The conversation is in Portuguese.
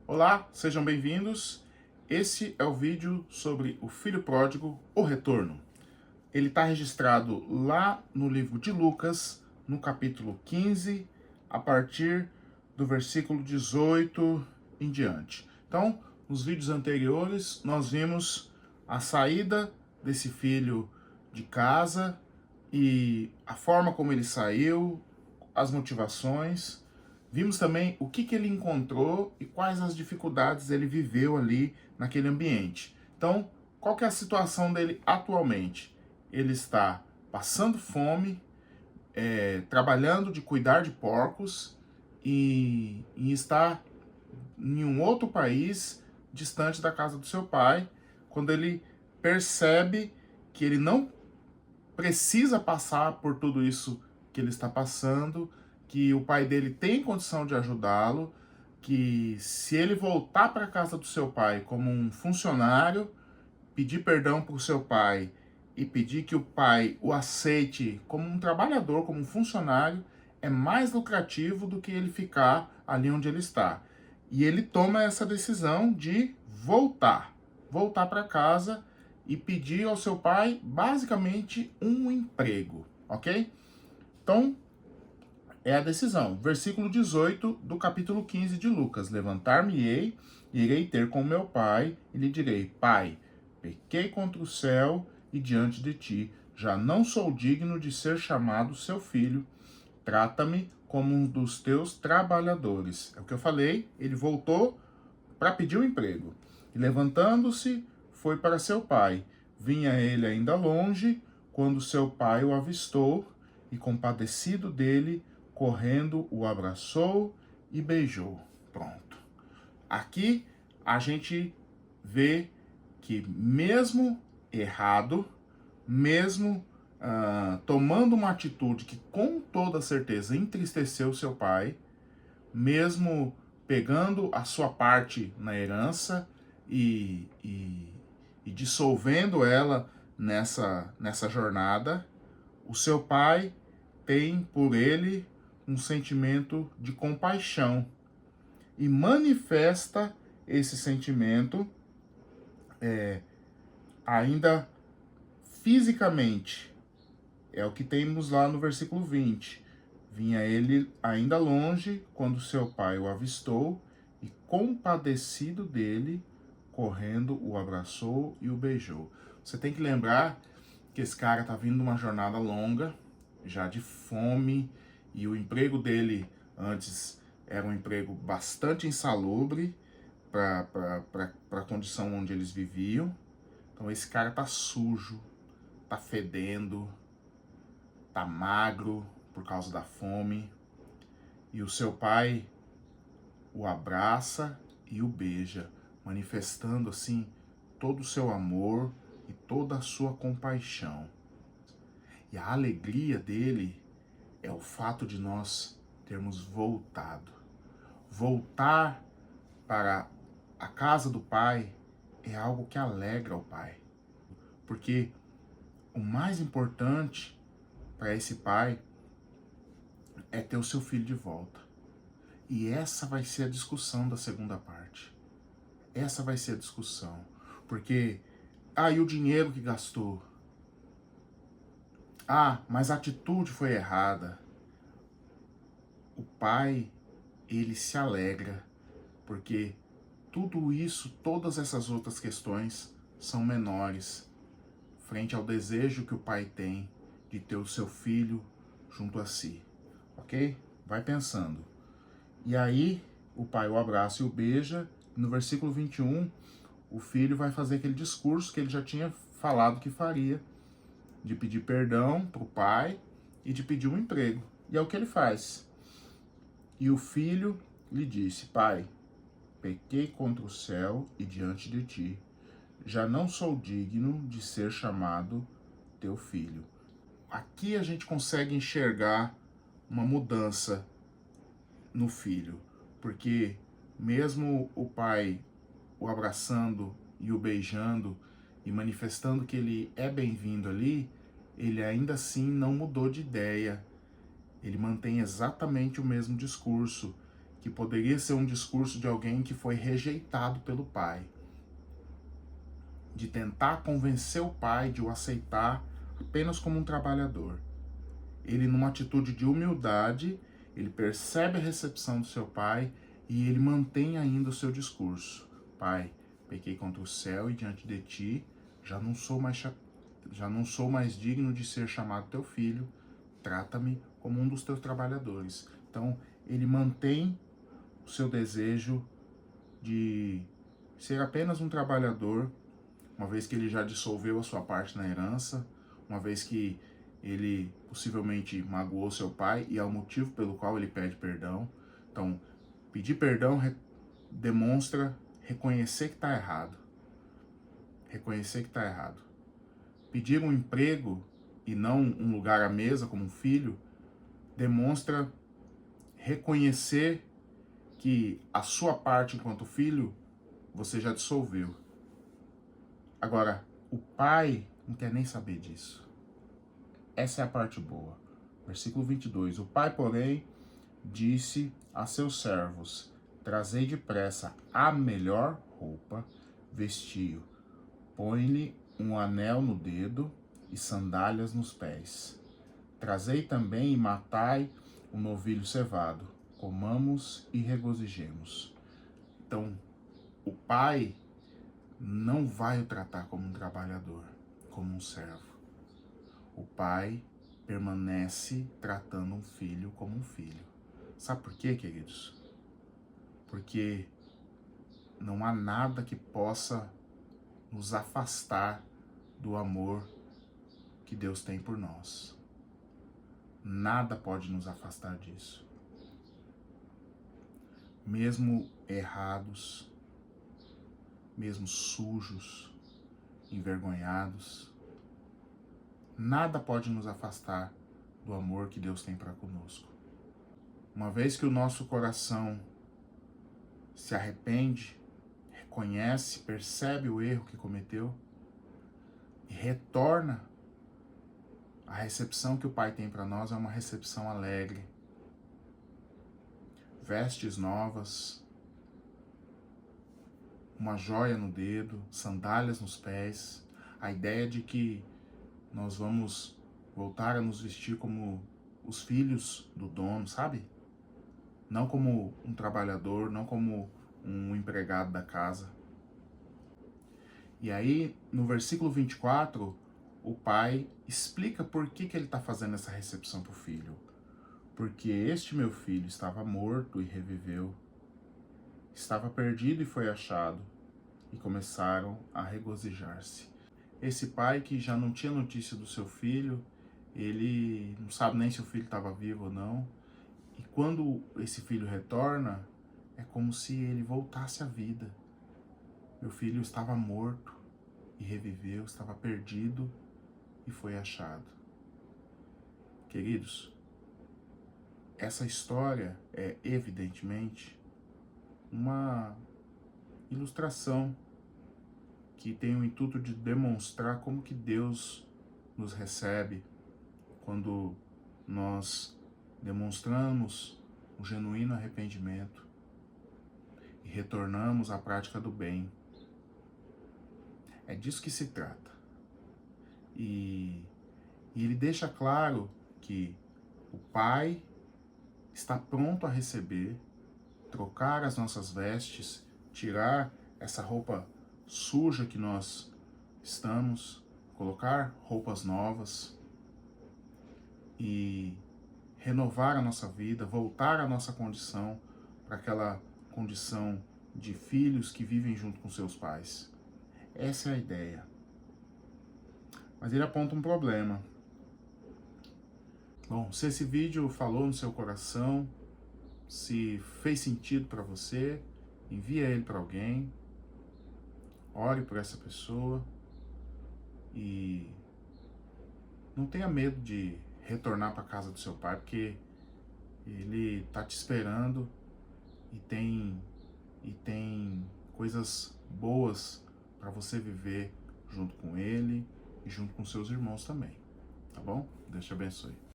Olá, sejam bem-vindos. Esse é o vídeo sobre o filho pródigo, o retorno. Ele está registrado lá no livro de Lucas, no capítulo 15, a partir do versículo 18 em diante. Então, nos vídeos anteriores, nós vimos a saída desse filho de casa e a forma como ele saiu, as motivações. Vimos também o que ele encontrou e quais as dificuldades ele viveu ali naquele ambiente. Então, qual que é a situação dele atualmente? Ele está passando fome, trabalhando de cuidar de porcos e está em um outro país distante da casa do seu pai, quando ele percebe que ele não precisa passar por tudo isso que ele está passando, que o pai dele tem condição de ajudá-lo, que se ele voltar para a casa do seu pai como um funcionário, pedir perdão para o seu pai e pedir que o pai o aceite como um trabalhador, como um funcionário, é mais lucrativo do que ele ficar ali onde ele está. E ele toma essa decisão de voltar para casa e pedir ao seu pai basicamente um emprego, ok? Então, é a decisão. Versículo 18 do capítulo 15 de Lucas. Levantar-me-ei, irei ter com meu pai, e lhe direi: Pai, pequei contra o céu e diante de ti, já não sou digno de ser chamado seu filho. Trata-me como um dos teus trabalhadores. É o que eu falei, ele voltou para pedir um emprego. E levantando-se, foi para seu pai. Vinha ele ainda longe, quando seu pai o avistou, e compadecido dele, correndo, o abraçou e beijou. Pronto. Aqui a gente vê que mesmo errado, mesmo tomando uma atitude que com toda certeza entristeceu seu pai, mesmo pegando a sua parte na herança e dissolvendo ela nessa jornada, o seu pai tem por ele um sentimento de compaixão e manifesta esse sentimento ainda fisicamente. É o que temos lá no versículo 20. Vinha ele ainda longe, quando seu pai o avistou, e compadecido dele, correndo, o abraçou e o beijou. Você tem que lembrar que esse cara está vindo de uma jornada longa, já de fome, e o emprego dele antes era um emprego bastante insalubre para a condição onde eles viviam. Então esse cara tá sujo, tá fedendo, tá magro por causa da fome, e o seu pai o abraça e o beija, manifestando assim todo o seu amor e toda a sua compaixão. E a alegria dele é o fato de nós termos voltado. Voltar para a casa do pai é algo que alegra o pai, porque o mais importante para esse pai é ter o seu filho de volta. E essa vai ser a discussão da segunda parte. Essa vai ser a discussão. Porque, e o dinheiro que gastou? Mas a atitude foi errada. O pai, ele se alegra, porque tudo isso, todas essas outras questões são menores frente ao desejo que o pai tem de ter o seu filho junto a si. Ok? Vai pensando. E aí, o pai o abraça e o beija. No versículo 21, o filho vai fazer aquele discurso que ele já tinha falado que faria, de pedir perdão para o pai e de pedir um emprego. E é o que ele faz. E o filho lhe disse: Pai, pequei contra o céu e diante de ti. Já não sou digno de ser chamado teu filho. Aqui a gente consegue enxergar uma mudança no filho, porque mesmo o pai o abraçando e o beijando e manifestando que ele é bem-vindo ali, ele ainda assim não mudou de ideia. Ele mantém exatamente o mesmo discurso, que poderia ser um discurso de alguém que foi rejeitado pelo pai, de tentar convencer o pai de o aceitar apenas como um trabalhador. Ele, numa atitude de humildade, ele percebe a recepção do seu pai e ele mantém ainda o seu discurso. Pai, pequei contra o céu e diante de ti, já não sou mais digno de ser chamado teu filho, trata-me como um dos teus trabalhadores. Então, ele mantém o seu desejo de ser apenas um trabalhador, uma vez que ele já dissolveu a sua parte na herança, uma vez que ele possivelmente magoou seu pai e é o motivo pelo qual ele pede perdão. Então, pedir perdão demonstra reconhecer que está errado. Reconhecer que está errado. Pedir um emprego e não um lugar à mesa como um filho demonstra reconhecer que a sua parte enquanto filho você já dissolveu. Agora, o pai não quer nem saber disso. Essa é a parte boa. Versículo 22. O pai, porém, disse a seus servos: trazei depressa a melhor roupa, vestiu, põe-lhe um anel no dedo e sandálias nos pés. Trazei também e matai o novilho cevado, comamos e regozijemos. Então, o pai não vai o tratar como um trabalhador, como um servo. O pai permanece tratando um filho como um filho. Sabe por quê, queridos? Porque não há nada que possa nos afastar do amor que Deus tem por nós. Nada pode nos afastar disso. Mesmo errados, mesmo sujos, envergonhados, nada pode nos afastar do amor que Deus tem para conosco. Uma vez que o nosso coração se arrepende, reconhece, percebe o erro que cometeu e retorna, a recepção que o Pai tem para nós é uma recepção alegre. Vestes novas, uma joia no dedo, sandálias nos pés, a ideia de que nós vamos voltar a nos vestir como os filhos do dono, sabe? Não como um trabalhador, não como um empregado da casa. E aí, no versículo 24, o pai explica por que ele está fazendo essa recepção para o filho. Porque este meu filho estava morto e reviveu, estava perdido e foi achado, e começaram a regozijar-se. Esse pai que já não tinha notícia do seu filho, ele não sabe nem se o filho estava vivo ou não, e quando esse filho retorna, é como se ele voltasse à vida. Meu filho estava morto e reviveu, estava perdido e foi achado. Queridos, essa história é evidentemente uma ilustração que tem o intuito de demonstrar como que Deus nos recebe quando nós demonstramos um genuíno arrependimento e retornamos à prática do bem. É disso que se trata. E ele deixa claro que o Pai está pronto a receber, trocar as nossas vestes, tirar essa roupa suja que nós estamos, colocar roupas novas e renovar a nossa vida, voltar à nossa condição, para aquela condição de filhos que vivem junto com seus pais. Essa é a ideia. Mas ele aponta um problema. Bom, se esse vídeo falou no seu coração, se fez sentido para você, envia ele para alguém, ore por essa pessoa e não tenha medo de retornar para a casa do seu pai, porque ele está te esperando e tem coisas boas para você viver junto com ele e junto com seus irmãos também, tá bom? Deus te abençoe.